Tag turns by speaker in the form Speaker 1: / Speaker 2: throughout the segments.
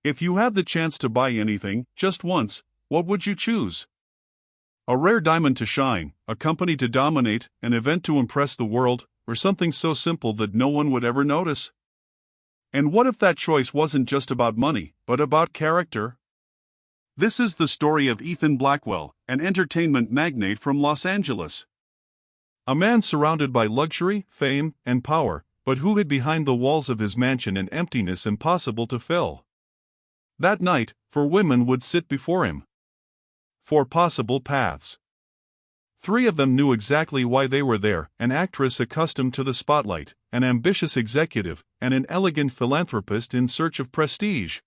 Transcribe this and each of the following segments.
Speaker 1: If you had the chance to buy anything, just once, what would you choose? A rare diamond to shine, a company to dominate, an event to impress the world, or something so simple that no one would ever notice? And what if that choice wasn't just about money, but about character? This is the story of Ethan Blackwell, an entertainment magnate from Los Angeles. A man surrounded by luxury, fame, and power, but who hid behind the walls of his mansion an emptiness impossible to fill. That night, 4 women would sit before him. 4 possible paths. 3 of them knew exactly why they were there: an actress accustomed to the spotlight, an ambitious executive, and an elegant philanthropist in search of prestige.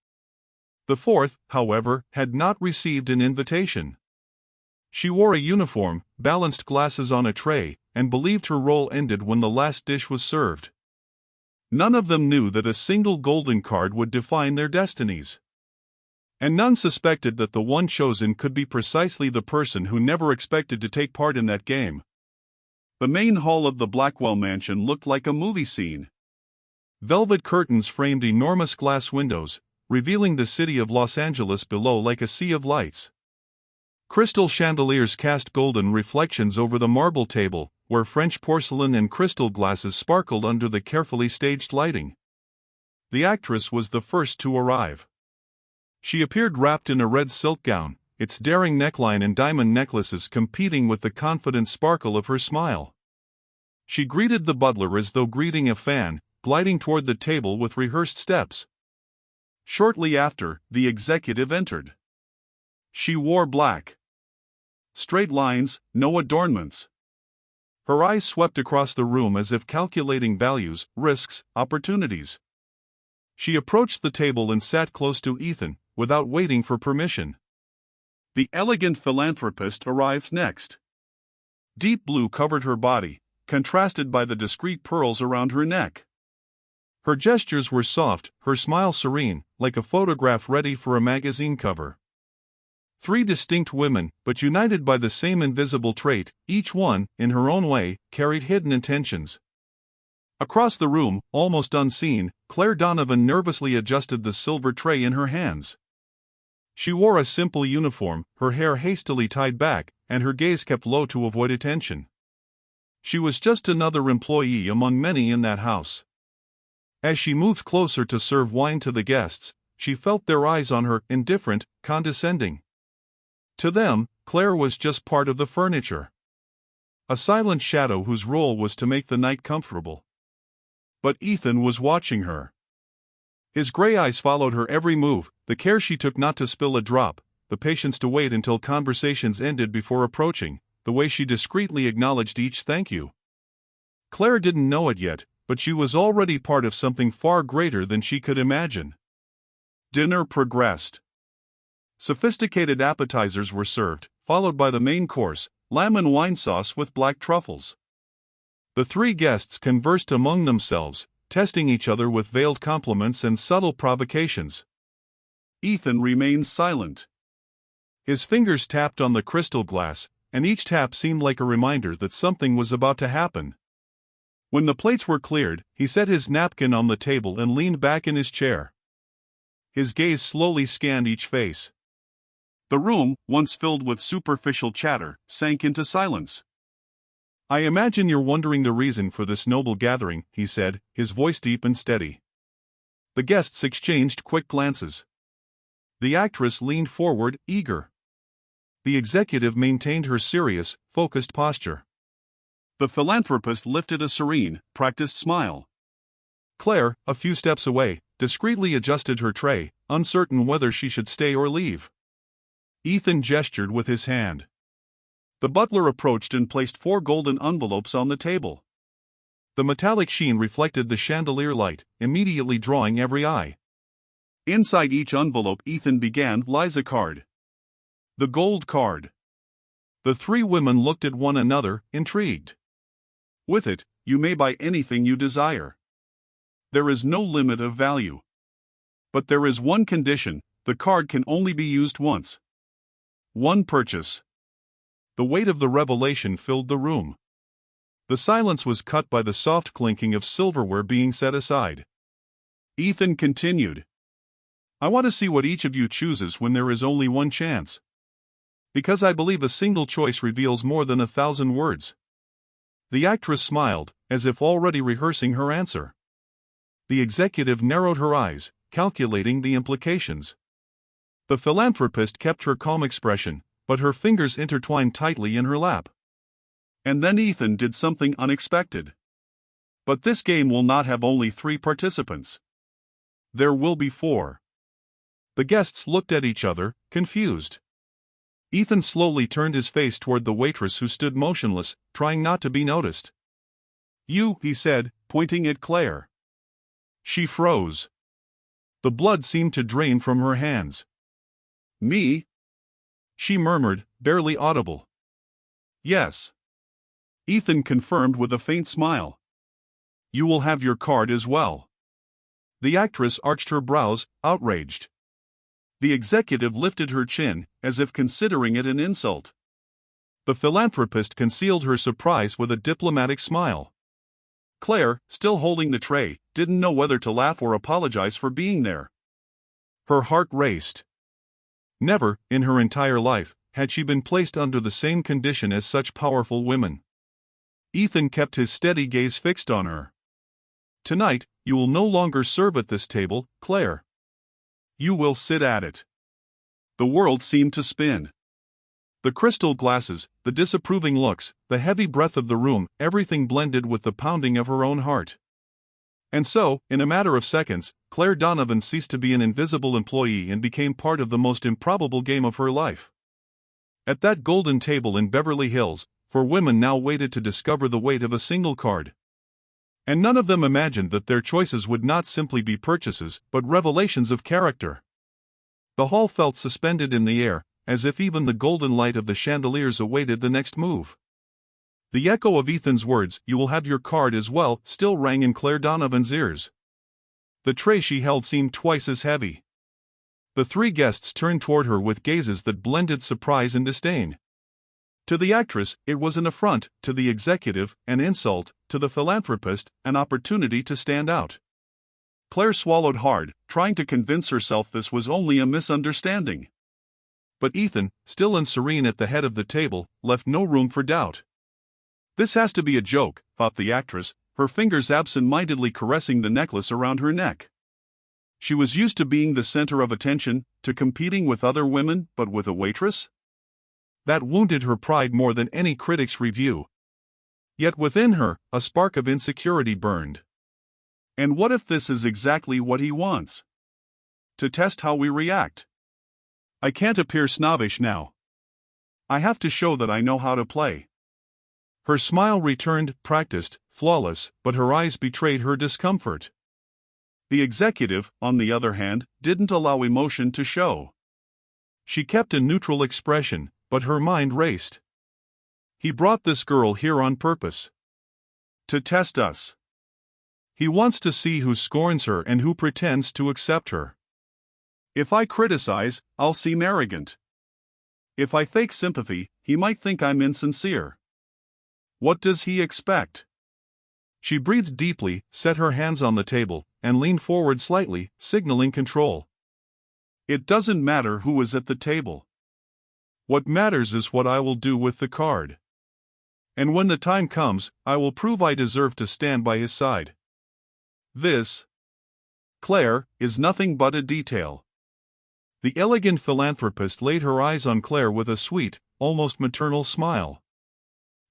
Speaker 1: The 4th, however, had not received an invitation. She wore a uniform, balanced glasses on a tray, and believed her role ended when the last dish was served. None of them knew that a single golden card would define their destinies. And none suspected that the one chosen could be precisely the person who never expected to take part in that game. The main hall of the Blackwell mansion looked like a movie scene. Velvet curtains framed enormous glass windows, revealing the city of Los Angeles below like a sea of lights. Crystal chandeliers cast golden reflections over the marble table, where French porcelain and crystal glasses sparkled under the carefully staged lighting. The actress was the first to arrive. She appeared wrapped in a red silk gown, its daring neckline and diamond necklaces competing with the confident sparkle of her smile. She greeted the butler as though greeting a fan, gliding toward the table with rehearsed steps. Shortly after, the executive entered. She wore black. Straight lines, no adornments. Her eyes swept across the room as if calculating values, risks, opportunities. She approached the table and sat close to Ethan, without waiting for permission. The elegant philanthropist arrived next. Deep blue covered her body, contrasted by the discreet pearls around her neck. Her gestures were soft, her smile serene, like a photograph ready for a magazine cover. 3 distinct women, but united by the same invisible trait, each one, in her own way, carried hidden intentions. Across the room, almost unseen, Claire Donovan nervously adjusted the silver tray in her hands. She wore a simple uniform, her hair hastily tied back, and her gaze kept low to avoid attention. She was just another employee among many in that house. As she moved closer to serve wine to the guests, she felt their eyes on her, indifferent, condescending. To them, Claire was just part of the furniture. A silent shadow whose role was to make the night comfortable. But Ethan was watching her. His gray eyes followed her every move, the care she took not to spill a drop, the patience to wait until conversations ended before approaching, the way she discreetly acknowledged each thank you. Claire didn't know it yet, but she was already part of something far greater than she could imagine. Dinner progressed. Sophisticated appetizers were served, followed by the main course, lamb and wine sauce with black truffles. The 3 guests conversed among themselves, testing each other with veiled compliments and subtle provocations. Ethan remained silent. His fingers tapped on the crystal glass, and each tap seemed like a reminder that something was about to happen. When the plates were cleared, he set his napkin on the table and leaned back in his chair. His gaze slowly scanned each face. The room, once filled with superficial chatter, sank into silence. "I imagine you're wondering the reason for this noble gathering," he said, his voice deep and steady. The guests exchanged quick glances. The actress leaned forward, eager. The executive maintained her serious, focused posture. The philanthropist lifted a serene, practiced smile. Claire, a few steps away, discreetly adjusted her tray, uncertain whether she should stay or leave. Ethan gestured with his hand. The butler approached and placed 4 golden envelopes on the table. The metallic sheen reflected the chandelier light, immediately drawing every eye. Inside each envelope Ethan began lies a card. The gold card. The 3 women looked at one another, intrigued. With it, you may buy anything you desire. There is no limit of value. But there is one condition: the card can only be used once. One purchase. The weight of the revelation filled the room. The silence was cut by the soft clinking of silverware being set aside. Ethan continued. I want to see what each of you chooses when there is only one chance. Because I believe a single choice reveals more than 1,000 words." The actress smiled, as if already rehearsing her answer. The executive narrowed her eyes, calculating the implications. The philanthropist kept her calm expression, but her fingers intertwined tightly in her lap. And then Ethan did something unexpected. But this game will not have only 3 participants. There will be 4. The guests looked at each other, confused. Ethan slowly turned his face toward the waitress who stood motionless, trying not to be noticed. "You," he said, pointing at Claire. She froze. The blood seemed to drain from her hands. "Me?" she murmured, barely audible. "Yes." Ethan confirmed with a faint smile. "You will have your card as well." The actress arched her brows, outraged. The executive lifted her chin, as if considering it an insult. The philanthropist concealed her surprise with a diplomatic smile. Claire, still holding the tray, didn't know whether to laugh or apologize for being there. Her heart raced. Never, in her entire life, had she been placed under the same condition as such powerful women. Ethan kept his steady gaze fixed on her. "Tonight, you will no longer serve at this table, Claire. You will sit at it." The world seemed to spin. The crystal glasses, the disapproving looks, the heavy breath of the room, everything blended with the pounding of her own heart. And so, in a matter of seconds, Claire Donovan ceased to be an invisible employee and became part of the most improbable game of her life. At that golden table in Beverly Hills, 4 women now waited to discover the weight of a single card. And none of them imagined that their choices would not simply be purchases, but revelations of character. The hall felt suspended in the air, as if even the golden light of the chandeliers awaited the next move. The echo of Ethan's words, "You will have your card as well," still rang in Claire Donovan's ears. The tray she held seemed twice as heavy. The 3 guests turned toward her with gazes that blended surprise and disdain. To the actress, it was an affront; to the executive, an insult; to the philanthropist, an opportunity to stand out. Claire swallowed hard, trying to convince herself this was only a misunderstanding. But Ethan, still and serene at the head of the table, left no room for doubt. "This has to be a joke," thought the actress, her fingers absent-mindedly caressing the necklace around her neck. She was used to being the center of attention, to competing with other women, but with a waitress? That wounded her pride more than any critic's review. Yet within her, a spark of insecurity burned. And what if this is exactly what he wants? To test how we react. I can't appear snobbish now. I have to show that I know how to play. Her smile returned, practiced, flawless, but her eyes betrayed her discomfort. The executive, on the other hand, didn't allow emotion to show. She kept a neutral expression, but her mind raced. He brought this girl here on purpose. To test us. He wants to see who scorns her and who pretends to accept her. If I criticize, I'll seem arrogant. If I fake sympathy, he might think I'm insincere. What does he expect? She breathed deeply, set her hands on the table, and leaned forward slightly, signaling control. It doesn't matter who is at the table. What matters is what I will do with the card. And when the time comes, I will prove I deserve to stand by his side. This, Claire, is nothing but a detail. The elegant philanthropist laid her eyes on Claire with a sweet, almost maternal smile.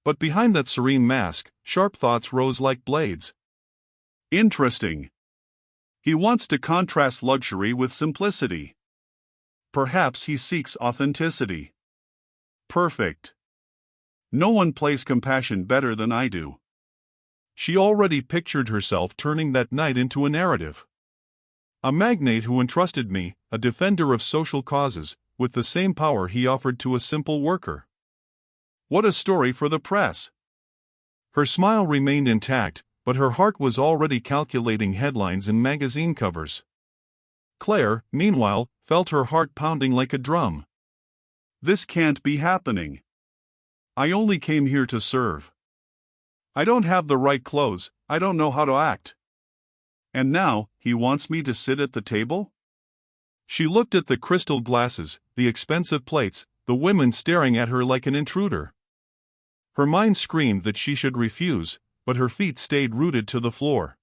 Speaker 1: But behind that serene mask, sharp thoughts rose like blades. Interesting. He wants to contrast luxury with simplicity. Perhaps he seeks authenticity. Perfect. No one plays compassion better than I do. She already pictured herself turning that night into a narrative. A magnate who entrusted me, a defender of social causes, with the same power he offered to a simple worker. What a story for the press! Her smile remained intact, but her heart was already calculating headlines and magazine covers. Claire, meanwhile, felt her heart pounding like a drum. This can't be happening. I only came here to serve. I don't have the right clothes, I don't know how to act. And now, he wants me to sit at the table? She looked at the crystal glasses, the expensive plates, the women staring at her like an intruder. Her mind screamed that she should refuse, but her feet stayed rooted to the floor.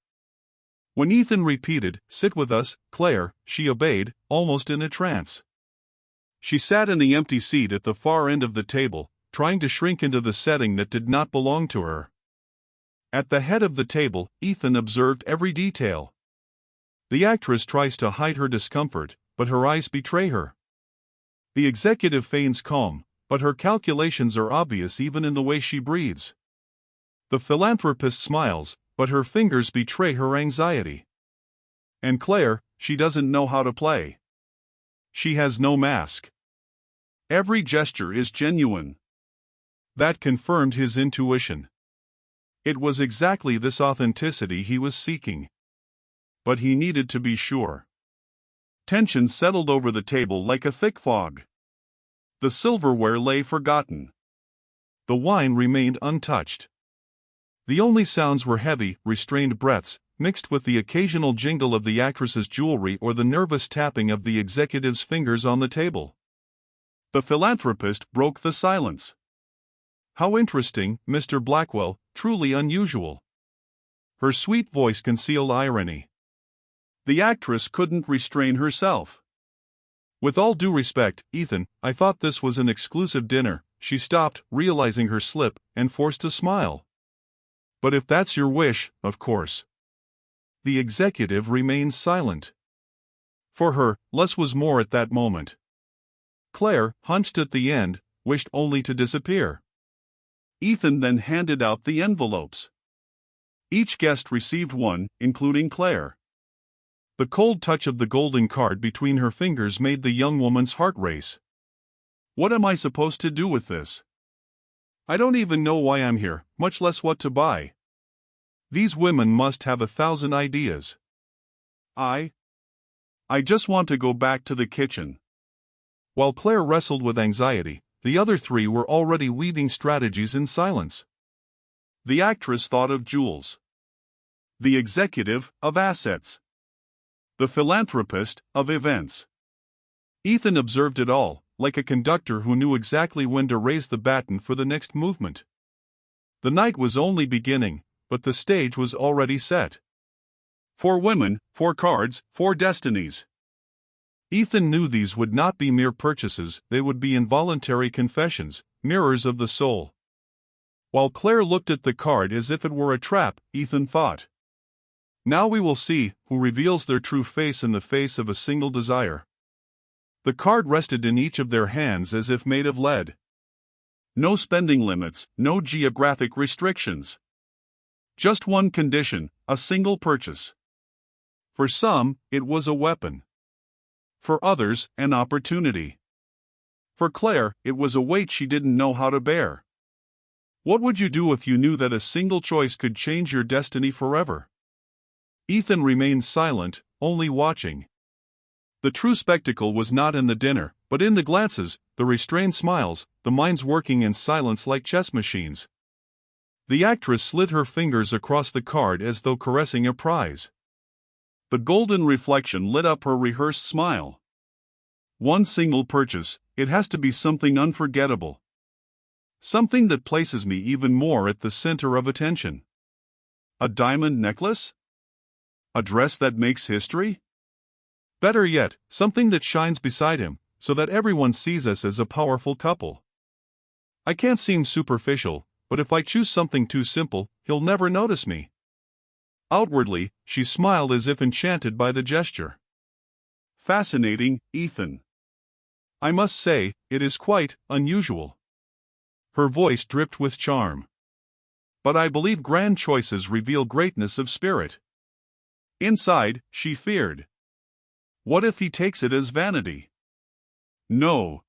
Speaker 1: When Ethan repeated, "Sit with us, Claire," she obeyed, almost in a trance. She sat in the empty seat at the far end of the table, trying to shrink into the setting that did not belong to her. At the head of the table, Ethan observed every detail. The actress tries to hide her discomfort, but her eyes betray her. The executive feigns calm, but her calculations are obvious even in the way she breathes. The philanthropist smiles, but her fingers betray her anxiety. And Claire, she doesn't know how to play. She has no mask. Every gesture is genuine. That confirmed his intuition. It was exactly this authenticity he was seeking. But he needed to be sure. Tension settled over the table like a thick fog. The silverware lay forgotten. The wine remained untouched. The only sounds were heavy, restrained breaths, mixed with the occasional jingle of the actress's jewelry or the nervous tapping of the executive's fingers on the table. The philanthropist broke the silence. "How interesting, Mr. Blackwell, truly unusual." Her sweet voice concealed irony. The actress couldn't restrain herself. "With all due respect, Ethan, I thought this was an exclusive dinner." She stopped, realizing her slip, and forced a smile. "But if that's your wish, of course." The executive remained silent. For her, less was more at that moment. Claire, hunched at the end, wished only to disappear. Ethan then handed out the envelopes. Each guest received one, including Claire. The cold touch of the golden card between her fingers made the young woman's heart race. "What am I supposed to do with this? I don't even know why I'm here, much less what to buy. These women must have 1,000 ideas. I just want to go back to the kitchen." While Claire wrestled with anxiety, the other three were already weaving strategies in silence. The actress thought of jewels. The executive, of assets. The philanthropist, of events. Ethan observed it all, like a conductor who knew exactly when to raise the baton for the next movement. The night was only beginning, but the stage was already set. 4 women, 4 cards, 4 destinies. Ethan knew these would not be mere purchases, they would be involuntary confessions, mirrors of the soul. While Claire looked at the card as if it were a trap, Ethan thought, "Now we will see who reveals their true face in the face of a single desire." The card rested in each of their hands as if made of lead. No spending limits, no geographic restrictions. Just one condition, a single purchase. For some, it was a weapon. For others, an opportunity. For Claire, it was a weight she didn't know how to bear. What would you do if you knew that a single choice could change your destiny forever? Ethan remained silent, only watching. The true spectacle was not in the dinner, but in the glances, the restrained smiles, the minds working in silence like chess machines. The actress slid her fingers across the card as though caressing a prize. The golden reflection lit up her rehearsed smile. One single purchase, it has to be something unforgettable. Something that places me even more at the center of attention. A diamond necklace? A dress that makes history? Better yet, something that shines beside him, so that everyone sees us as a powerful couple. I can't seem superficial, but if I choose something too simple, he'll never notice me. Outwardly, she smiled as if enchanted by the gesture. Fascinating, Ethan. I must say, it is quite unusual. Her voice dripped with charm. But I believe grand choices reveal greatness of spirit. Inside, she feared. What if he takes it as vanity? No.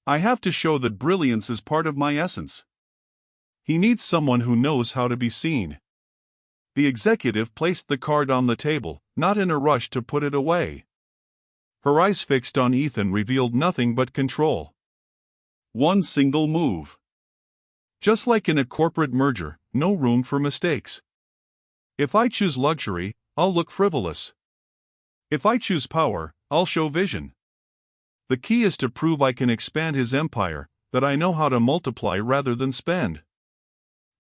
Speaker 1: I have to show that brilliance is part of my essence. He needs someone who knows how to be seen. The executive placed the card on the table, not in a rush to put it away. Her eyes fixed on Ethan revealed nothing but control. One single move. Just like in a corporate merger, no room for mistakes. If I choose luxury, I'll look frivolous. If I choose power, I'll show vision. The key is to prove I can expand his empire, that I know how to multiply rather than spend.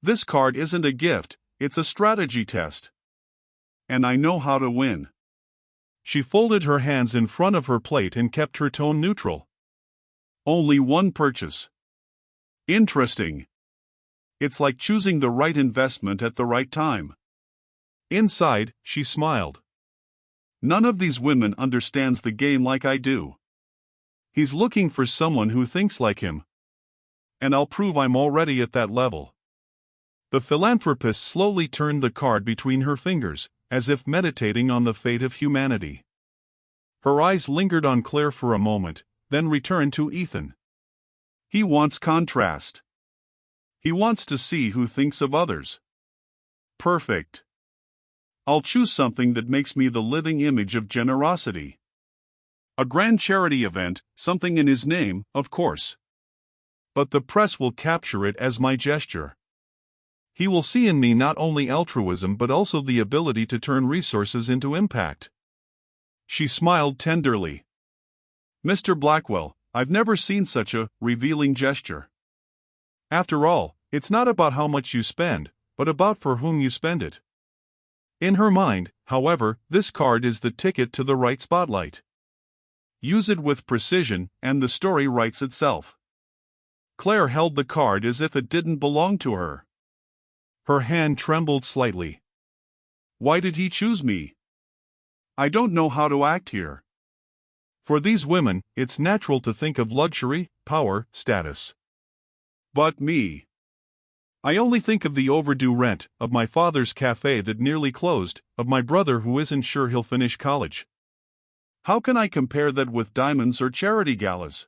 Speaker 1: This card isn't a gift, it's a strategy test. And I know how to win. She folded her hands in front of her plate and kept her tone neutral. Only one purchase. Interesting. It's like choosing the right investment at the right time. Inside, she smiled. None of these women understands the game like I do. He's looking for someone who thinks like him. And I'll prove I'm already at that level. The philanthropist slowly turned the card between her fingers, as if meditating on the fate of humanity. Her eyes lingered on Claire for a moment, then returned to Ethan. He wants contrast. He wants to see who thinks of others. Perfect. I'll choose something that makes me the living image of generosity. A grand charity event, something in his name, of course. But the press will capture it as my gesture. He will see in me not only altruism but also the ability to turn resources into impact. She smiled tenderly. Mr. Blackwell, I've never seen such a revealing gesture. After all, it's not about how much you spend, but about for whom you spend it. In her mind, however, this card is the ticket to the right spotlight. Use it with precision, and the story writes itself. Claire held the card as if it didn't belong to her. Her hand trembled slightly. Why did he choose me? I don't know how to act here. For these women, it's natural to think of luxury, power, status. But me. I only think of the overdue rent, of my father's cafe that nearly closed, of my brother who isn't sure he'll finish college. How can I compare that with diamonds or charity galas?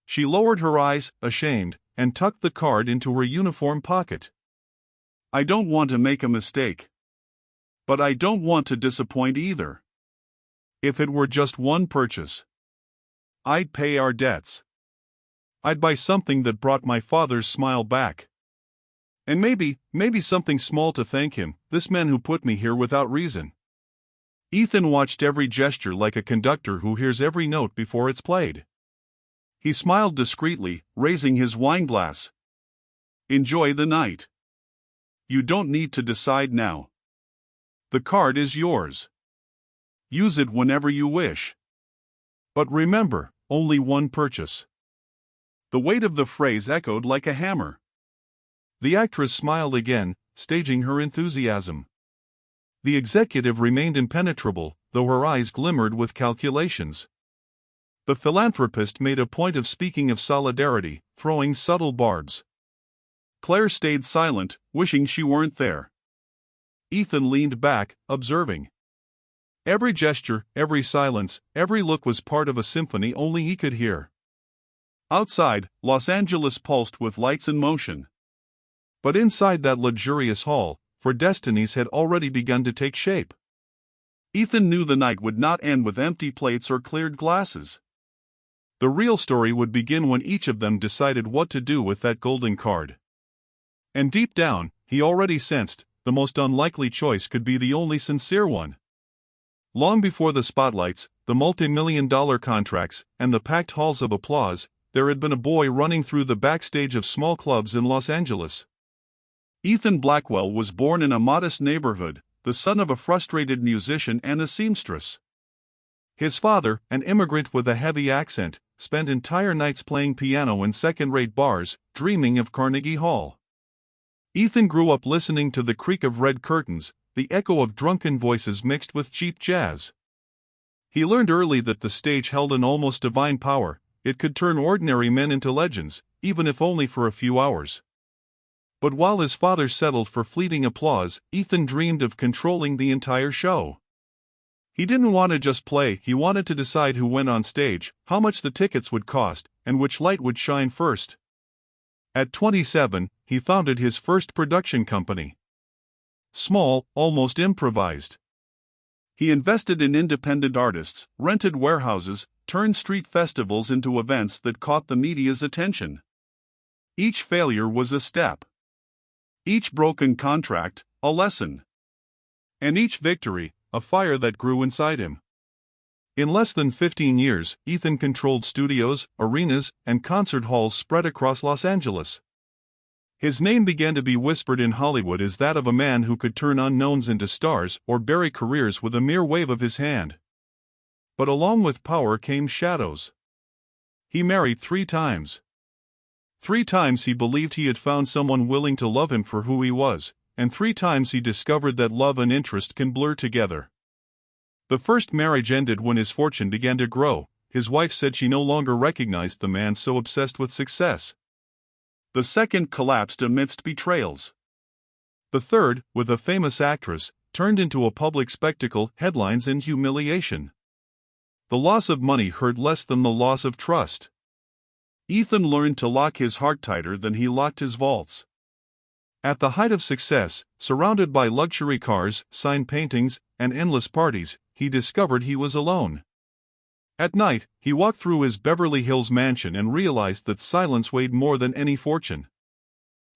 Speaker 1: She lowered her eyes, ashamed, and tucked the card into her uniform pocket. I don't want to make a mistake. But I don't want to disappoint either. If it were just one purchase, I'd pay our debts. I'd buy something that brought my father's smile back. And maybe something small to thank him, this man who put me here without reason. Ethan watched every gesture like a conductor who hears every note before it's played. He smiled discreetly, raising his wineglass. Enjoy the night. You don't need to decide now. The card is yours. Use it whenever you wish. But remember, only one purchase. The weight of the phrase echoed like a hammer. The actress smiled again, staging her enthusiasm. The executive remained impenetrable, though her eyes glimmered with calculations. The philanthropist made a point of speaking of solidarity, throwing subtle barbs. Claire stayed silent, wishing she weren't there. Ethan leaned back, observing. Every gesture, every silence, every look was part of a symphony only he could hear. Outside, Los Angeles pulsed with lights and motion. But inside that luxurious hall, for destinies had already begun to take shape. Ethan knew the night would not end with empty plates or cleared glasses. The real story would begin when each of them decided what to do with that golden card. And deep down, he already sensed, the most unlikely choice could be the only sincere one. Long before the spotlights, the multi-million-dollar contracts, and the packed halls of applause, there had been a boy running through the backstage of small clubs in Los Angeles. Ethan Blackwell was born in a modest neighborhood, the son of a frustrated musician and a seamstress. His father, an immigrant with a heavy accent, spent entire nights playing piano in second-rate bars, dreaming of Carnegie Hall. Ethan grew up listening to the creak of red curtains, the echo of drunken voices mixed with cheap jazz. He learned early that the stage held an almost divine power. It could turn ordinary men into legends, even if only for a few hours. But while his father settled for fleeting applause, Ethan dreamed of controlling the entire show. He didn't want to just play, he wanted to decide who went on stage, how much the tickets would cost, and which light would shine first. At 27, he founded his first production company. Small, almost improvised. He invested in independent artists, rented warehouses, turned street festivals into events that caught the media's attention. Each failure was a step. Each broken contract, a lesson. And each victory, a fire that grew inside him. In less than 15 years, Ethan controlled studios, arenas, and concert halls spread across Los Angeles. His name began to be whispered in Hollywood as that of a man who could turn unknowns into stars or bury careers with a mere wave of his hand. But along with power came shadows. He married 3 times. 3 times he believed he had found someone willing to love him for who he was, and 3 times he discovered that love and interest can blur together. The first marriage ended when his fortune began to grow. His wife said she no longer recognized the man so obsessed with success. The second collapsed amidst betrayals. The third, with a famous actress, turned into a public spectacle, headlines and humiliation. The loss of money hurt less than the loss of trust. Ethan learned to lock his heart tighter than he locked his vaults. At the height of success, surrounded by luxury cars, signed paintings, and endless parties, he discovered he was alone. At night, he walked through his Beverly Hills mansion and realized that silence weighed more than any fortune.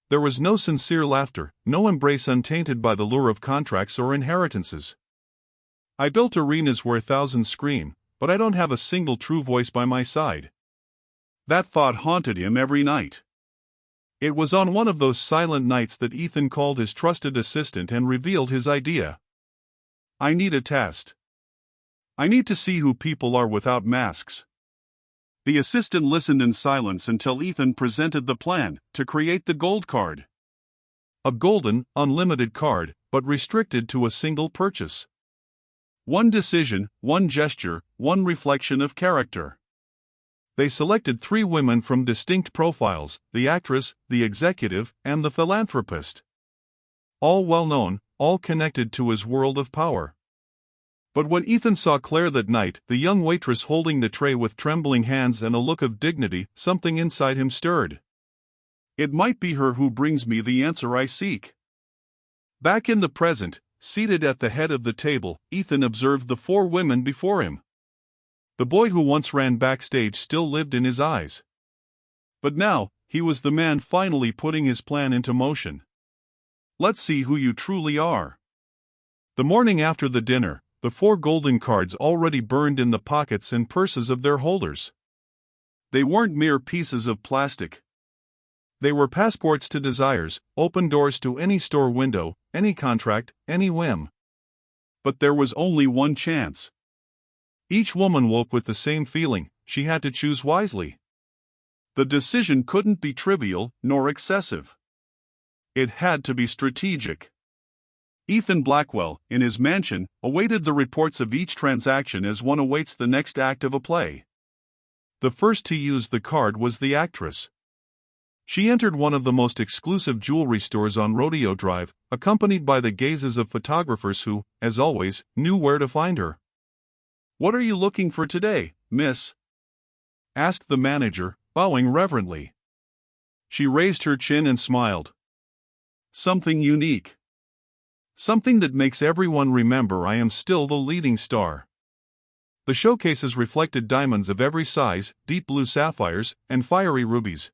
Speaker 1: There was no sincere laughter, no embrace untainted by the lure of contracts or inheritances. "I built arenas where thousands scream, but I don't have a single true voice by my side." That thought haunted him every night. It was on one of those silent nights that Ethan called his trusted assistant and revealed his idea. "I need a test. I need to see who people are without masks." The assistant listened in silence until Ethan presented the plan to create the gold card. A golden, unlimited card, but restricted to a single purchase. One decision, one gesture, one reflection of character. They selected 3 women from distinct profiles: the actress, the executive, and the philanthropist. All well-known, all connected to his world of power. But when Ethan saw Claire that night, the young waitress holding the tray with trembling hands and a look of dignity, something inside him stirred. "It might be her who brings me the answer I seek." Back in the present, seated at the head of the table, Ethan observed the 4 women before him. The boy who once ran backstage still lived in his eyes. But now, he was the man finally putting his plan into motion. "Let's see who you truly are." The morning after the dinner, the 4 golden cards already burned in the pockets and purses of their holders. They weren't mere pieces of plastic. They were passports to desires, open doors to any store window, any contract, any whim. But there was only one chance. Each woman woke with the same feeling: she had to choose wisely. The decision couldn't be trivial, nor excessive. It had to be strategic. Ethan Blackwell, in his mansion, awaited the reports of each transaction as one awaits the next act of a play. The first to use the card was the actress. She entered one of the most exclusive jewelry stores on Rodeo Drive, accompanied by the gazes of photographers who, as always, knew where to find her. "What are you looking for today, miss?" asked the manager, bowing reverently. She raised her chin and smiled. "Something unique. Something that makes everyone remember I am still the leading star." The showcases reflected diamonds of every size, deep blue sapphires, and fiery rubies.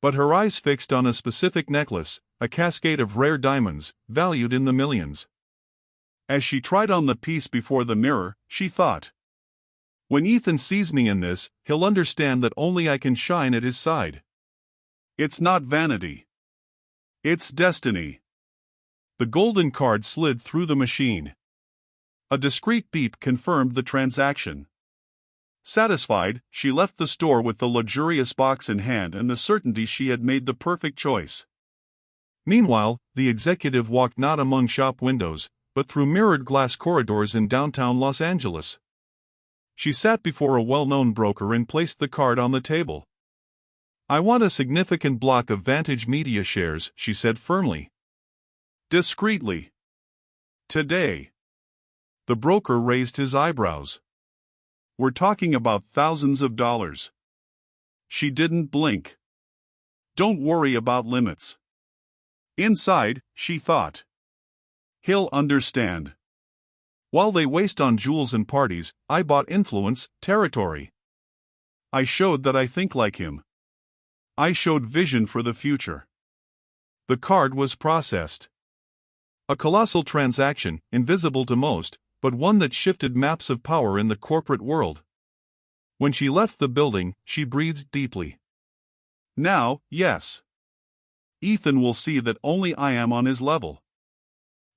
Speaker 1: But her eyes fixed on a specific necklace, a cascade of rare diamonds, valued in the millions. As she tried on the piece before the mirror, she thought, "When Ethan sees me in this, he'll understand that only I can shine at his side." It's not vanity. It's destiny. The golden card slid through the machine. A discreet beep confirmed the transaction. Satisfied, she left the store with the luxurious box in hand and the certainty she had made the perfect choice. Meanwhile, the executive walked not among shop windows, but through mirrored glass corridors in downtown Los Angeles. She sat before a well-known broker and placed the card on the table. "I want a significant block of Vantage Media shares," she said firmly. "Discreetly. Today." The broker raised his eyebrows. "We're talking about thousands of dollars." She didn't blink. "Don't worry about limits." Inside, she thought, "He'll understand. While they waste on jewels and parties, I bought influence, territory. I showed that I think like him. I showed vision for the future." The card was processed. A colossal transaction, invisible to most, but one that shifted maps of power in the corporate world. When she left the building, she breathed deeply. Now, yes. Ethan will see that only I am on his level.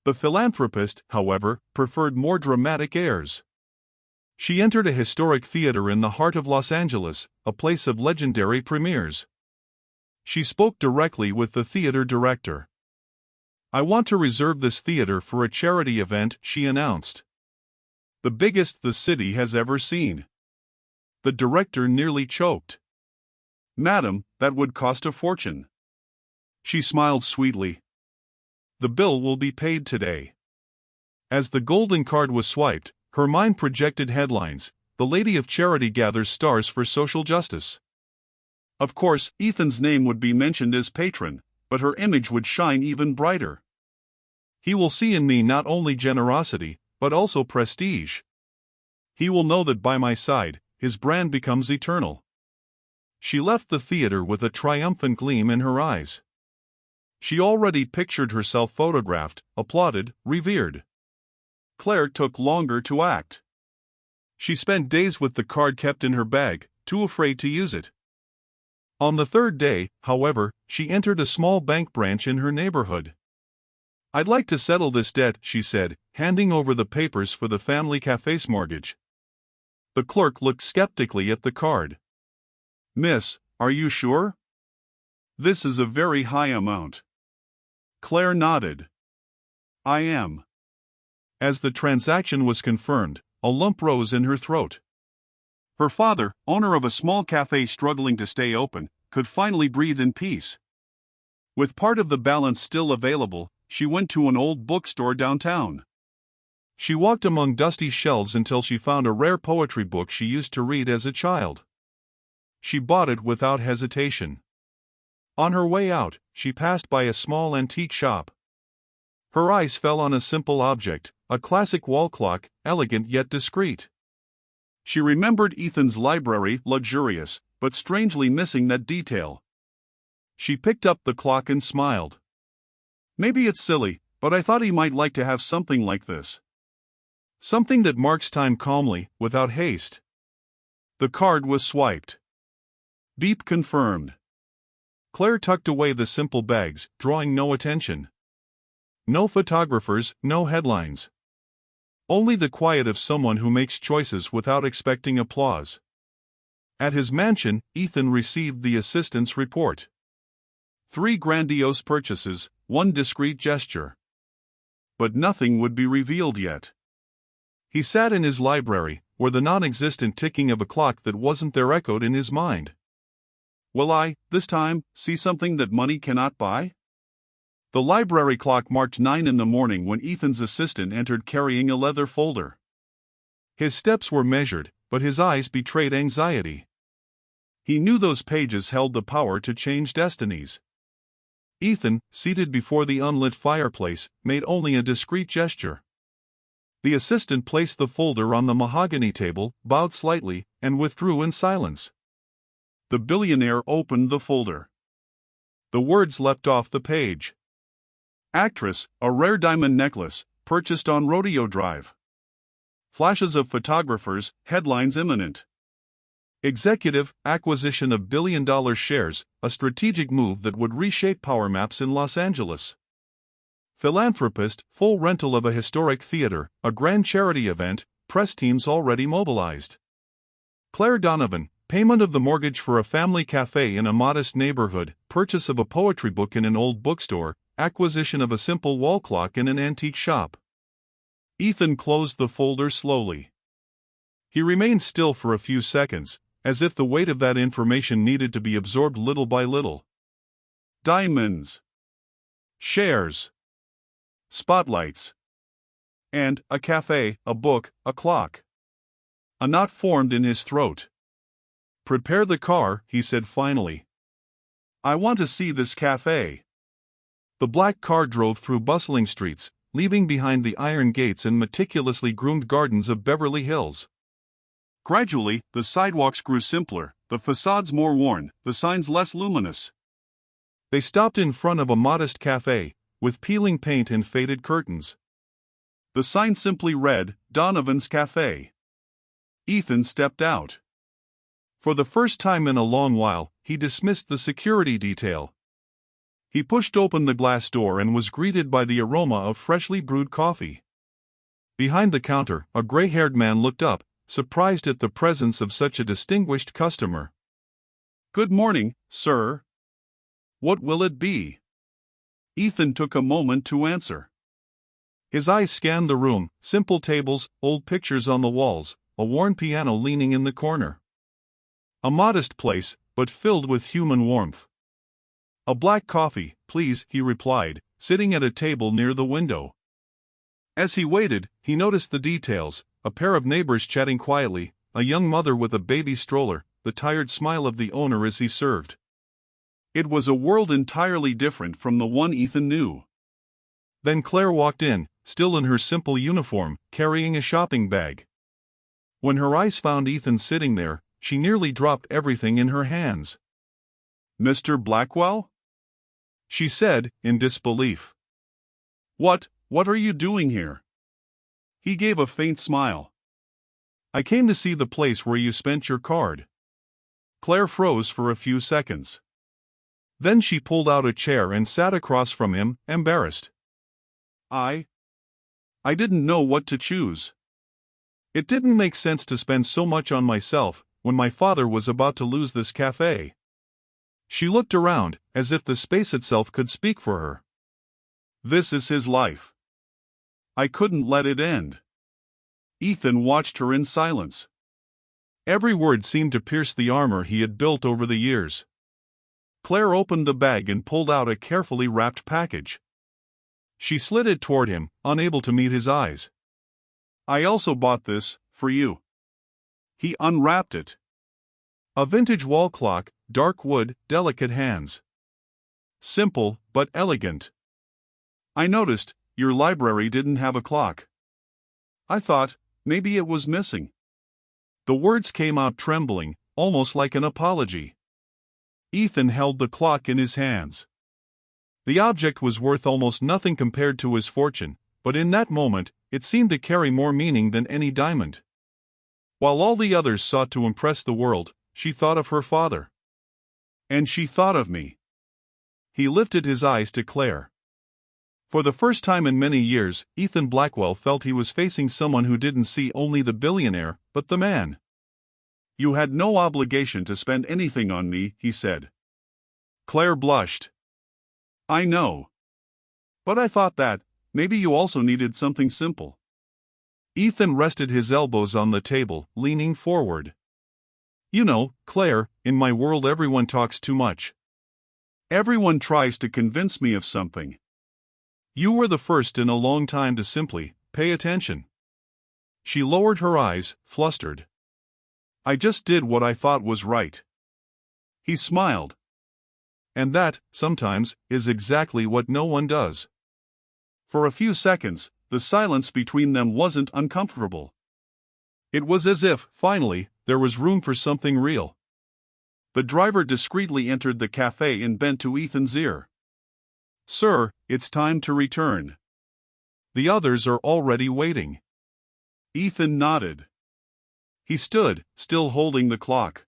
Speaker 1: The philanthropist, however, preferred more dramatic airs. She entered a historic theater in the heart of Los Angeles, a place of legendary premieres. She spoke directly with the theater director. "I want to reserve this theater for a charity event," she announced. "The biggest the city has ever seen." The director nearly choked. "Madam, that would cost a fortune." She smiled sweetly. "The bill will be paid today." As the golden card was swiped, her mind projected headlines: "The Lady of Charity gathers stars for social justice." Of course, Ethan's name would be mentioned as patron, but her image would shine even brighter. He will see in me not only generosity, but also prestige. He will know that by my side, his brand becomes eternal. She left the theater with a triumphant gleam in her eyes. She already pictured herself photographed, applauded, revered. Claire took longer to act. She spent days with the card kept in her bag, too afraid to use it. On the third day, however, she entered a small bank branch in her neighborhood. "I'd like to settle this debt," she said, handing over the papers for the family cafe's mortgage. The clerk looked skeptically at the card. "Miss, are you sure? This is a very high amount." Claire nodded. "I am." As the transaction was confirmed, a lump rose in her throat. Her father, owner of a small cafe struggling to stay open, could finally breathe in peace. With part of the balance still available, she went to an old bookstore downtown. She walked among dusty shelves until she found a rare poetry book she used to read as a child. She bought it without hesitation. On her way out, she passed by a small antique shop. Her eyes fell on a simple object, a classic wall clock, elegant yet discreet. She remembered Ethan's library, luxurious, but strangely missing that detail. She picked up the clock and smiled. "Maybe it's silly, but I thought he might like to have something like this. Something that marks time calmly, without haste." The card was swiped. Beep confirmed. Claire tucked away the simple bags, drawing no attention. No photographers, no headlines. Only the quiet of someone who makes choices without expecting applause. At his mansion, Ethan received the assistant's report. 3 grandiose purchases, 1 discreet gesture. But nothing would be revealed yet. He sat in his library, where the non-existent ticking of a clock that wasn't there echoed in his mind. "Will I, this time, see something that money cannot buy?" The library clock marked 9 in the morning when Ethan's assistant entered carrying a leather folder. His steps were measured, but his eyes betrayed anxiety. He knew those pages held the power to change destinies. Ethan, seated before the unlit fireplace, made only a discreet gesture. The assistant placed the folder on the mahogany table, bowed slightly, and withdrew in silence. The billionaire opened the folder. The words leapt off the page. "Actress, a rare diamond necklace, purchased on Rodeo Drive." Flashes of photographers, headlines imminent. Executive, acquisition of billion-dollar shares, a strategic move that would reshape power maps in Los Angeles. Philanthropist, full rental of a historic theater, a grand charity event, press teams already mobilized. Claire Donovan, payment of the mortgage for a family cafe in a modest neighborhood, purchase of a poetry book in an old bookstore, acquisition of a simple wall clock in an antique shop. Ethan closed the folder slowly. He remained still for a few seconds, as if the weight of that information needed to be absorbed little by little. Diamonds. Shares. Spotlights. And a cafe, a book, a clock. A knot formed in his throat. "Prepare the car," he said finally. "I want to see this cafe." The black car drove through bustling streets, leaving behind the iron gates and meticulously groomed gardens of Beverly Hills. Gradually, the sidewalks grew simpler, the facades more worn, the signs less luminous. They stopped in front of a modest cafe, with peeling paint and faded curtains. The sign simply read, Donovan's Cafe. Ethan stepped out. For the first time in a long while, he dismissed the security detail. He pushed open the glass door and was greeted by the aroma of freshly brewed coffee. Behind the counter, a gray-haired man looked up, surprised at the presence of such a distinguished customer. "Good morning, sir. What will it be?" Ethan took a moment to answer. His eyes scanned the room: simple tables, old pictures on the walls, a worn piano leaning in the corner. A modest place, but filled with human warmth. "A black coffee, please," he replied, sitting at a table near the window. As he waited, he noticed the details: a pair of neighbors chatting quietly, a young mother with a baby stroller, the tired smile of the owner as he served. It was a world entirely different from the one Ethan knew. Then Claire walked in, still in her simple uniform, carrying a shopping bag. When her eyes found Ethan sitting there, she nearly dropped everything in her hands. "Mr. Blackwell?" she said, in disbelief. What are you doing here?" He gave a faint smile. "I came to see the place where you spent your card." Claire froze for a few seconds. Then she pulled out a chair and sat across from him, embarrassed. I didn't know what to choose. It didn't make sense to spend so much on myself when my father was about to lose this cafe." She looked around, as if the space itself could speak for her. "This is his life. I couldn't let it end." Ethan watched her in silence. Every word seemed to pierce the armor he had built over the years. Claire opened the bag and pulled out a carefully wrapped package. She slid it toward him, unable to meet his eyes. "I also bought this, for you." He unwrapped it. A vintage wall clock, dark wood, delicate hands. Simple, but elegant. "I noticed your library didn't have a clock. I thought maybe it was missing." The words came out trembling, almost like an apology. Ethan held the clock in his hands. The object was worth almost nothing compared to his fortune, but in that moment, it seemed to carry more meaning than any diamond. While all the others sought to impress the world, she thought of her father. "And she thought of me." He lifted his eyes to Claire. For the first time in many years, Ethan Blackwell felt he was facing someone who didn't see only the billionaire, but the man. "You had no obligation to spend anything on me," he said. Claire blushed. "I know. But I thought that maybe you also needed something simple." Ethan rested his elbows on the table, leaning forward. "You know, Claire, in my world everyone talks too much. Everyone tries to convince me of something. You were the first in a long time to simply pay attention." She lowered her eyes, flustered. "I just did what I thought was right." He smiled. "And that, sometimes, is exactly what no one does." For a few seconds, the silence between them wasn't uncomfortable. It was as if, finally, there was room for something real. The driver discreetly entered the cafe and bent to Ethan's ear. "Sir, it's time to return. The others are already waiting." Ethan nodded. He stood, still holding the clock.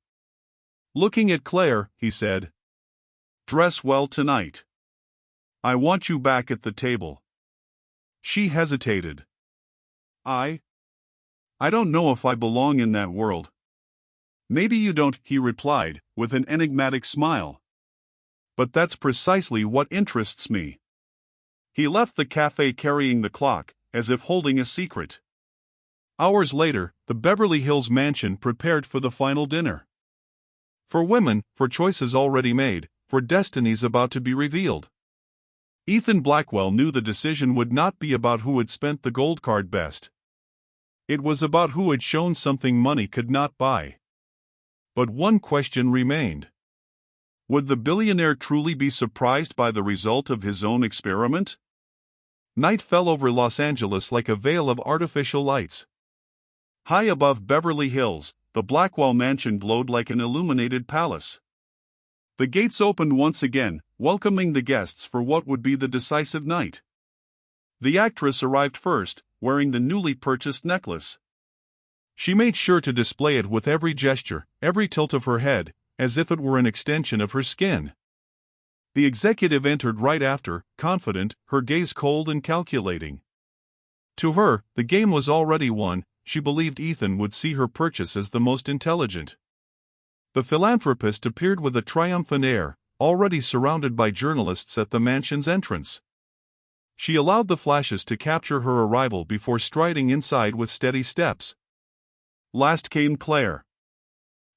Speaker 1: Looking at Claire, he said, "Dress well tonight. I want you back at the table." She hesitated. I don't know if I belong in that world." "Maybe you don't," he replied, with an enigmatic smile. "But that's precisely what interests me." He left the cafe carrying the clock, as if holding a secret. Hours later, the Beverly Hills mansion prepared for the final dinner. For women, for choices already made, for destinies about to be revealed. Ethan Blackwell knew the decision would not be about who had spent the gold card best. It was about who had shown something money could not buy. But one question remained. Would the billionaire truly be surprised by the result of his own experiment? Night fell over Los Angeles like a veil of artificial lights. High above Beverly Hills, the Blackwell mansion glowed like an illuminated palace. The gates opened once again, welcoming the guests for what would be the decisive night. The actress arrived first, wearing the newly purchased necklace. She made sure to display it with every gesture, every tilt of her head, as if it were an extension of her skin. The executive entered right after, confident, her gaze cold and calculating. To her, the game was already won. She believed Ethan would see her purchase as the most intelligent. The philanthropist appeared with a triumphant air, already surrounded by journalists at the mansion's entrance. She allowed the flashes to capture her arrival before striding inside with steady steps. Last came Claire.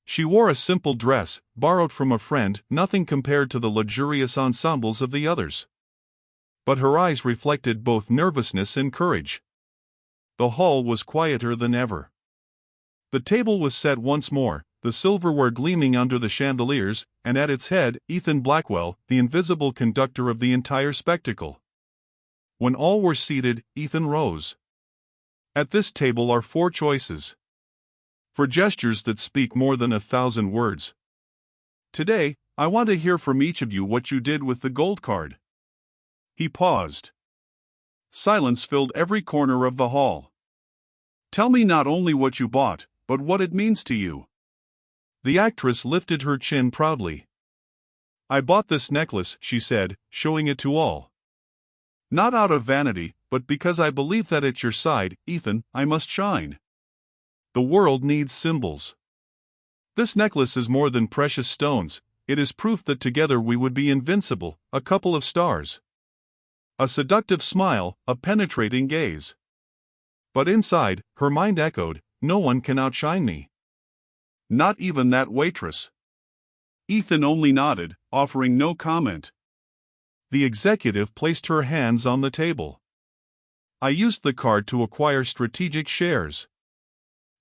Speaker 1: She wore a simple dress, borrowed from a friend, nothing compared to the luxurious ensembles of the others. But her eyes reflected both nervousness and courage. The hall was quieter than ever. The table was set once more, the silverware gleaming under the chandeliers, and at its head, Ethan Blackwell, the invisible conductor of the entire spectacle. When all were seated, Ethan rose. At this table are 4 choices. For gestures that speak more than 1,000 words. Today, I want to hear from each of you what you did with the gold card. He paused. Silence filled every corner of the hall. Tell me not only what you bought, but what it means to you. The actress lifted her chin proudly. I bought this necklace, she said, showing it to all. Not out of vanity, but because I believe that at your side, Ethan, I must shine. The world needs symbols. This necklace is more than precious stones, it is proof that together we would be invincible, a couple of stars. A seductive smile, a penetrating gaze. But inside, her mind echoed, no one can outshine me. Not even that waitress. Ethan only nodded, offering no comment. The executive placed her hands on the table. I used the card to acquire strategic shares.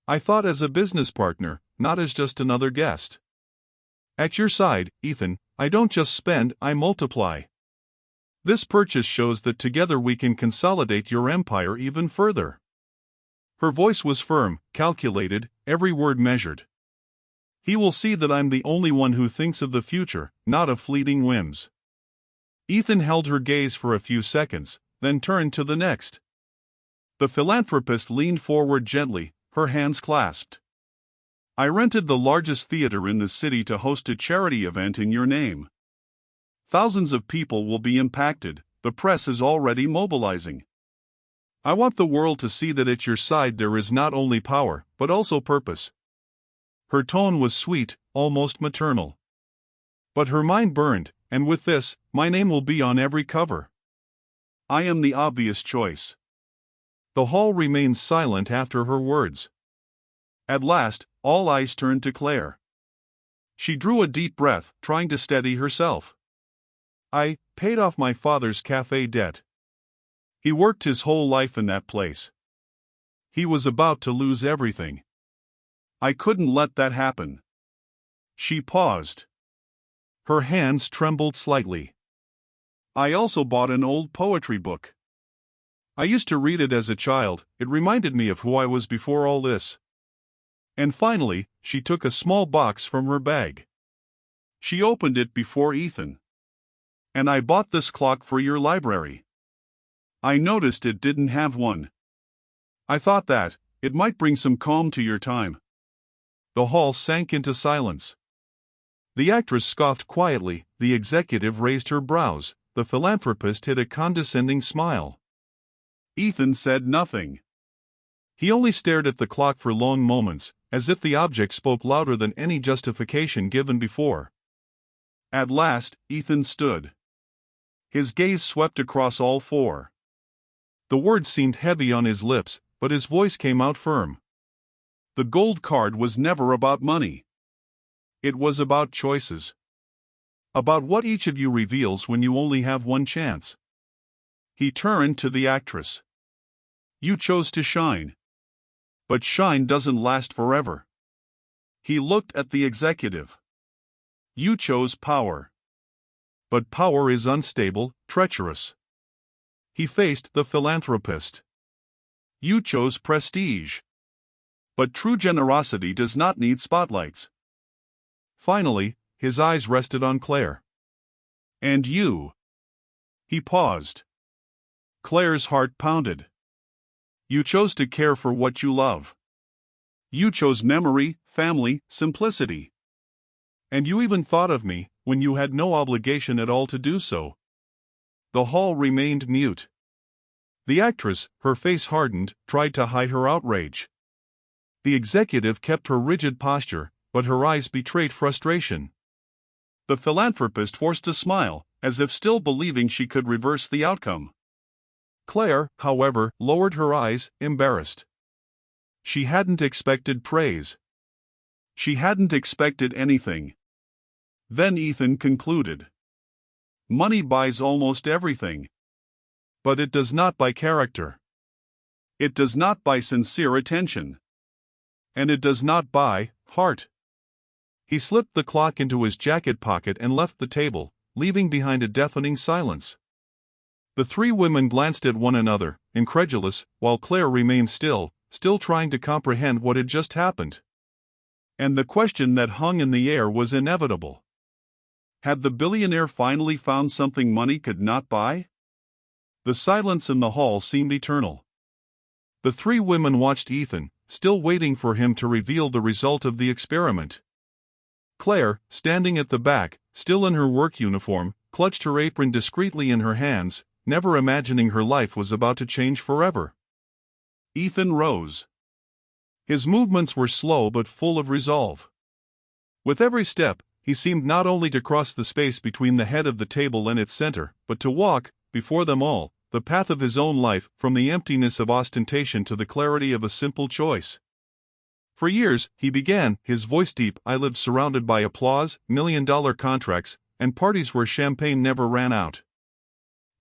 Speaker 1: I thought as a business partner, not as just another guest. At your side, Ethan, I don't just spend, I multiply. This purchase shows that together we can consolidate your empire even further. Her voice was firm, calculated, every word measured. He will see that I'm the only one who thinks of the future, not of fleeting whims. Ethan held her gaze for a few seconds, then turned to the next. The philanthropist leaned forward gently, her hands clasped. I rented the largest theater in the city to host a charity event in your name. Thousands of people will be impacted, the press is already mobilizing. I want the world to see that at your side there is not only power, but also purpose. Her tone was sweet, almost maternal. But her mind burned, and with this, my name will be on every cover. I am the obvious choice. The hall remained silent after her words. At last, all eyes turned to Claire. She drew a deep breath, trying to steady herself. I paid off my father's cafe debt. He worked his whole life in that place. He was about to lose everything. I couldn't let that happen. She paused. Her hands trembled slightly. I also bought an old poetry book. I used to read it as a child, it reminded me of who I was before all this. And finally, she took a small box from her bag. She opened it before Ethan. And I bought this clock for your library. I noticed it didn't have one. I thought that it might bring some calm to your time. The hall sank into silence. The actress scoffed quietly, the executive raised her brows, the philanthropist hid a condescending smile. Ethan said nothing. He only stared at the clock for long moments, as if the object spoke louder than any justification given before. At last, Ethan stood. His gaze swept across all 4. The words seemed heavy on his lips, but his voice came out firm. The gold card was never about money. It was about choices. About what each of you reveals when you only have one chance. He turned to the actress. You chose to shine. But shine doesn't last forever. He looked at the executive. You chose power. But power is unstable, treacherous. He faced the philanthropist. You chose prestige. But true generosity does not need spotlights. Finally, his eyes rested on Claire. And you? He paused. Claire's heart pounded. You chose to care for what you love. You chose memory, family, simplicity. And you even thought of me, when you had no obligation at all to do so. The hall remained mute. The actress, her face hardened, tried to hide her outrage. The executive kept her rigid posture, but her eyes betrayed frustration. The philanthropist forced a smile, as if still believing she could reverse the outcome. Claire, however, lowered her eyes, embarrassed. She hadn't expected praise. She hadn't expected anything. Then Ethan concluded. Money buys almost everything. But it does not buy character. It does not buy sincere attention. And it does not buy heart. He slipped the clock into his jacket pocket and left the table, leaving behind a deafening silence. The three women glanced at one another, incredulous, while Claire remained still trying to comprehend what had just happened. And the question that hung in the air was inevitable. Had the billionaire finally found something money could not buy? The silence in the hall seemed eternal. The three women watched Ethan, still waiting for him to reveal the result of the experiment. Claire, standing at the back, still in her work uniform, clutched her apron discreetly in her hands, never imagining her life was about to change forever. Ethan rose. His movements were slow but full of resolve. With every step, he seemed not only to cross the space between the head of the table and its center, but to walk, before them all, the path of his own life, from the emptiness of ostentation to the clarity of a simple choice. For years, he began, his voice deep, I lived surrounded by applause, million-dollar contracts, and parties where champagne never ran out.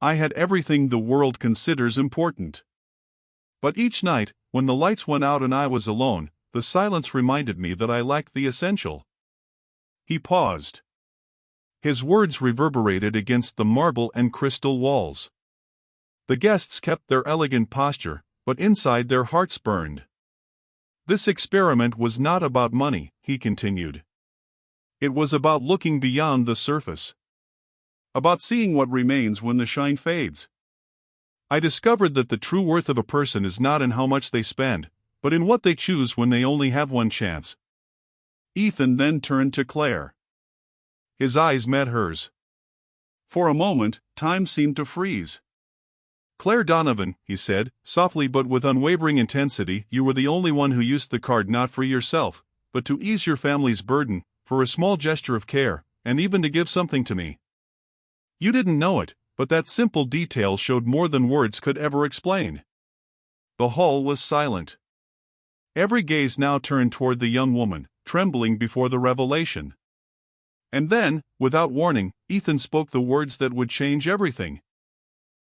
Speaker 1: I had everything the world considers important. But each night, when the lights went out and I was alone, the silence reminded me that I lacked the essential. He paused. His words reverberated against the marble and crystal walls. The guests kept their elegant posture, but inside their hearts burned. This experiment was not about money, he continued. It was about looking beyond the surface. About seeing what remains when the shine fades. I discovered that the true worth of a person is not in how much they spend, but in what they choose when they only have one chance. Ethan then turned to Claire. His eyes met hers. For a moment, time seemed to freeze. Claire Donovan, he said, softly but with unwavering intensity, you were the only one who used the card not for yourself, but to ease your family's burden, for a small gesture of care, and even to give something to me. You didn't know it, but that simple detail showed more than words could ever explain. The hall was silent. Every gaze now turned toward the young woman, trembling before the revelation. And then, without warning, Ethan spoke the words that would change everything.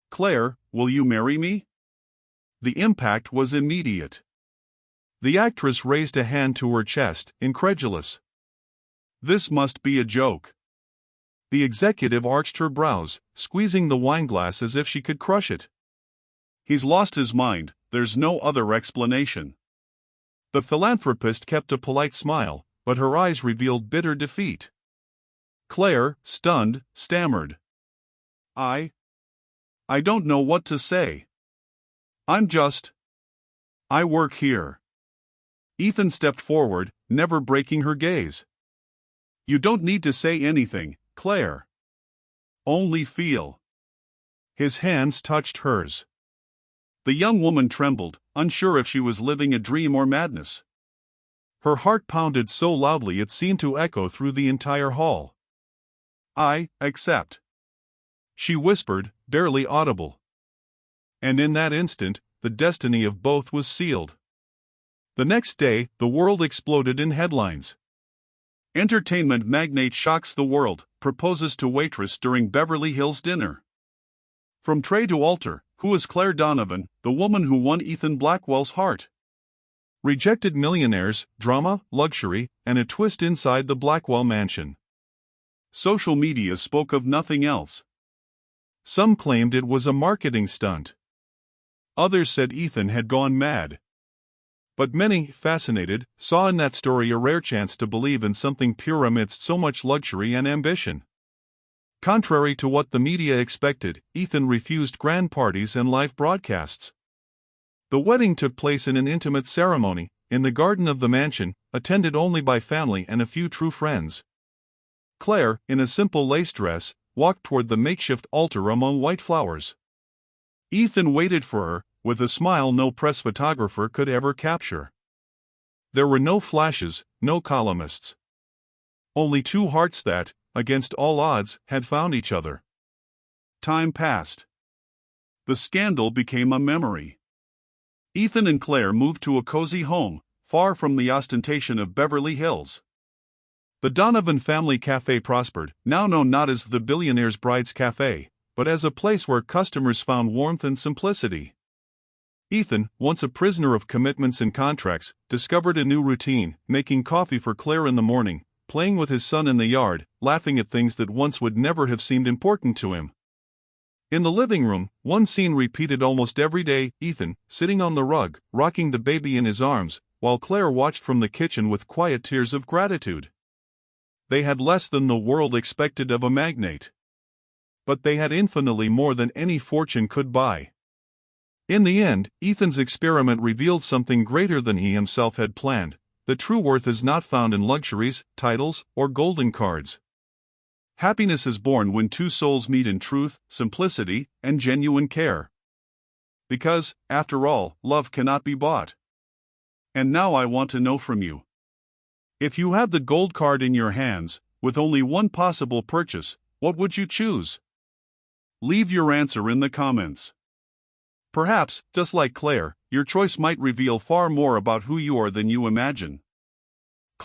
Speaker 1: Claire, will you marry me? The impact was immediate. The actress raised a hand to her chest, incredulous. This must be a joke. The executive arched her brows, squeezing the wineglass as if she could crush it. He's lost his mind, there's no other explanation. The philanthropist kept a polite smile, but her eyes revealed bitter defeat. Claire, stunned, stammered. I don't know what to say. I work here. Ethan stepped forward, never breaking her gaze. You don't need to say anything, Claire. Only feel. His hands touched hers. The young woman trembled, unsure if she was living a dream or madness. Her heart pounded so loudly it seemed to echo through the entire hall. I accept. She whispered, barely audible. And in that instant, the destiny of both was sealed. The next day, the world exploded in headlines. Entertainment magnate shocks the world, proposes to waitress during Beverly Hills dinner. From tray to altar, who is Claire Donovan, the woman who won Ethan Blackwell's heart? Rejected millionaires, drama, luxury, and a twist inside the Blackwell mansion. Social media spoke of nothing else. Some claimed it was a marketing stunt. Others said Ethan had gone mad. But many, fascinated, saw in that story a rare chance to believe in something pure amidst so much luxury and ambition. Contrary to what the media expected, Ethan refused grand parties and live broadcasts. The wedding took place in an intimate ceremony, in the garden of the mansion, attended only by family and a few true friends. Claire, in a simple lace dress, walked toward the makeshift altar among white flowers. Ethan waited for her, with a smile no press photographer could ever capture. There were no flashes, no columnists. Only two hearts that, against all odds, had found each other. Time passed. The scandal became a memory. Ethan and Claire moved to a cozy home, far from the ostentation of Beverly Hills. The Donovan Family Cafe prospered, now known not as the Billionaire's Bride's Cafe, but as a place where customers found warmth and simplicity. Ethan, once a prisoner of commitments and contracts, discovered a new routine, making coffee for Claire in the morning, playing with his son in the yard, laughing at things that once would never have seemed important to him. In the living room, one scene repeated almost every day: Ethan, sitting on the rug, rocking the baby in his arms, while Claire watched from the kitchen with quiet tears of gratitude. They had less than the world expected of a magnate. But they had infinitely more than any fortune could buy. In the end, Ethan's experiment revealed something greater than he himself had planned. The true worth is not found in luxuries, titles, or golden cards. Happiness is born when two souls meet in truth, simplicity, and genuine care. Because, after all, love cannot be bought. And now I want to know from you. If you had the gold card in your hands, with only one possible purchase, what would you choose? Leave your answer in the comments. Perhaps, just like Claire, your choice might reveal far more about who you are than you imagine.